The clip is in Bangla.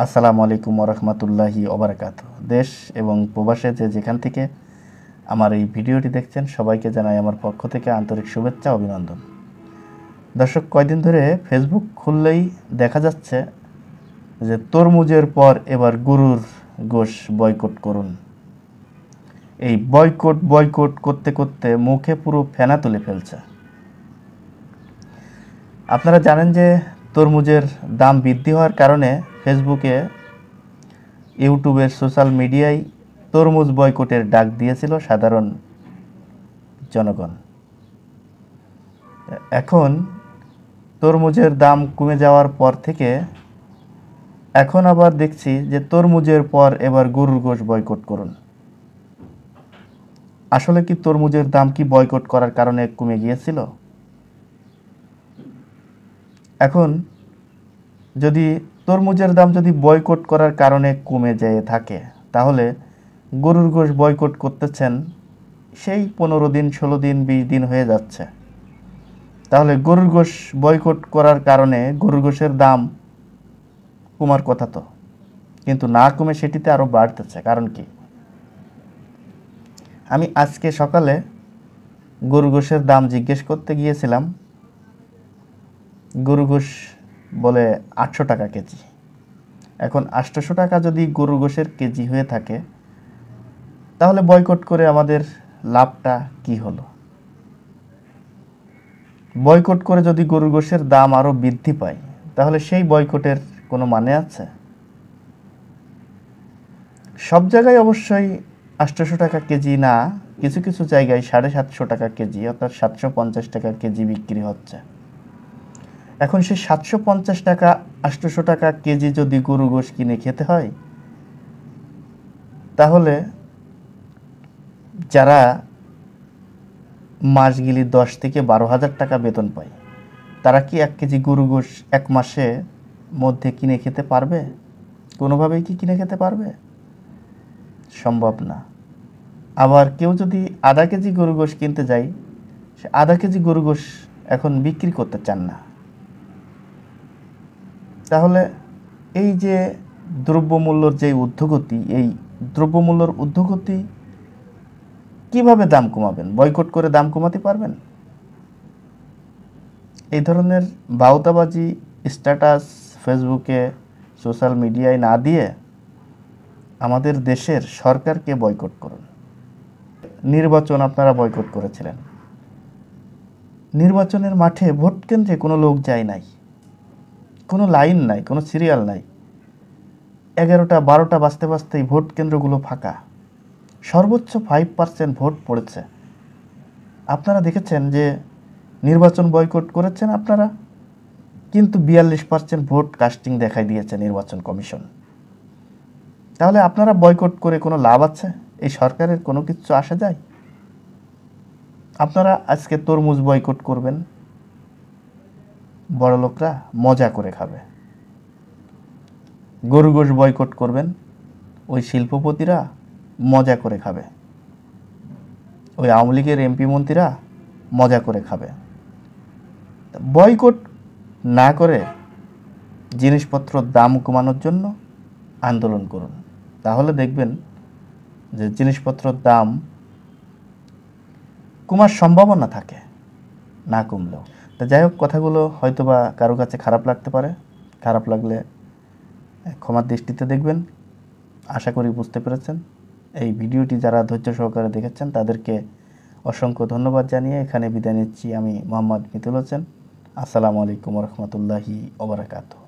আসসালামু আলাইকুম ওরহমতুল্লাহি ওবারাকাতুহু। দেশ এবং প্রবাসে যেখান থেকে আমার এই ভিডিওটি দেখছেন সবাইকে জানাই আমার পক্ষ থেকে আন্তরিক শুভেচ্ছা অভিনন্দন। দর্শক, কয়দিন ধরে ফেসবুক খুললেই দেখা যাচ্ছে যে তরমুজের পর এবার গরুর গোশ বয়কট করুন। এই বয়কট করতে করতে মুখে পুরো ফেনা তুলে ফেলছে। আপনারা জানেন যে তরমুজের দাম বৃদ্ধি হওয়ার কারণে ফেসবুকে, ইউটিউবের, সোশ্যাল মিডিয়ায় তরমুজ বয়কটের ডাক দিয়েছিল সাধারণ জনগণ। এখন তরমুজের দাম কমে যাওয়ার পর থেকে এখন আবার দেখছি যে তরমুজের পর এবার গরুর গোশ বয়কট করুন। আসলে কি তরমুজের দাম কি বয়কট করার কারণে কমে গিয়েছিল? এখন যদি তরমুজের দাম যদি বয়কট করার কারণে কমে যেয়ে থাকে, তাহলে গরুর গোশ বয়কট করতেছেন সেই 15 দিন, 16 দিন, 20 দিন হয়ে যাচ্ছে। তাহলে গরুর গোশ বয়কট করার কারণে গরুর গোশের দাম কমার কথা তো, কিন্তু না কমে সেটিতে আরও বাড়তেছে। কারণ কি? আমি আজকে সকালে গরুর গোশের দাম জিজ্ঞেস করতে গিয়েছিলাম। গরুর গোশ বলে 800 টাকা কেজি। এখন 800 টাকা যদি গরুর গোশের কেজি হয়ে থাকে, তাহলে বয়কট করে আমাদের লাভটা কি হলো? বয়কট করে যদি গরুর গোশের দাম আরও বৃদ্ধি পায়, তাহলে সেই বয়কটের কোনো মানে আছে? সব জায়গায় অবশ্যই 800 টাকা কেজি না, কিছু কিছু জায়গায় 750 টাকা কেজি, অর্থাৎ 750 টাকা কেজি বিক্রি হচ্ছে। এখন সেই 750 টাকা, 800 টাকা কেজি যদি গরু গোশ কিনে খেতে হয়, তাহলে যারা মাস গেলে 10 থেকে 12,000 টাকা বেতন পায়, তারা কি 1 কেজি গরু গোশ 1 মাসে মধ্যে কিনে খেতে পারবে? কোনোভাবেই কি কিনে খেতে পারবে? সম্ভব না। আবার কেউ যদি আধা কেজি গরু গোশ কিনতে যায়, সে আধা কেজি গরু গোশ এখন বিক্রি করতে চান না। তাহলে এই যে দ্রব্যমূল্যর যে ঊর্ধ্বগতি, এই দ্রব্যমূল্যর ঊর্ধ্বগতি কিভাবে দাম কমাবেন? বয়কট করে দাম কমাতে পারবেন? এই ধরনের বাউতাবাজি স্ট্যাটাস ফেসবুকে, সোশ্যাল মিডিয়ায় না দিয়ে আমাদের দেশের সরকারকে বয়কট করুন। নির্বাচন আপনারা বয়কট করেছিলেন। নির্বাচনের মাঠে ভোট কেন্দ্রে কোনো লোক যায় নাই, কোনো লাইন নাই, কোনো সিরিয়াল নাই। 11টা 12টা বাজতে বাজতেই ভোট কেন্দ্রগুলো ফাঁকা। সর্বোচ্চ 5% ভোট পড়েছে। আপনারা দেখেছেন যে নির্বাচন বয়কট করেছেন আপনারা, কিন্তু 42% ভোট কাস্টিং দেখাই দিয়েছে নির্বাচন কমিশন। তাহলে আপনারা বয়কট করে কোনো লাভ আছে? এই সরকারের কোনো কিছু আসা যায়? আপনারা আজকে তরমুজ বয়কট করবেন, বড় লোকরা মজা করে খাবে। গরু গোশ বয়কট করবেন, ওই শিল্পপতিরা মজা করে খাবে। ওই আওয়ামী লীগের এমপি মন্ত্রীরা মজা করে খাবে। বয়কট না করে জিনিসপত্রের দাম কমানোর জন্য আন্দোলন করুন। তাহলে দেখবেন যে জিনিসপত্রের দাম কমার সম্ভাবনা থাকে, না কমলেও। তা যাই হোক, কথাগুলো হয়তোবা কারো কাছে খারাপ লাগতে পারে। খারাপ লাগলে ক্ষমার দৃষ্টিতে দেখবেন। আশা করি বুঝতে পেরেছেন। এই ভিডিওটি যারা ধৈর্য সহকারে দেখেছেন তাদেরকে অসংখ্য ধন্যবাদ জানিয়ে এখানে বিদায় নিচ্ছি। আমি মোহাম্মদ মিতুল হোসেন। আসসালামু আলাইকুম রহমতুল্লাহি ওবারাকাতুহু।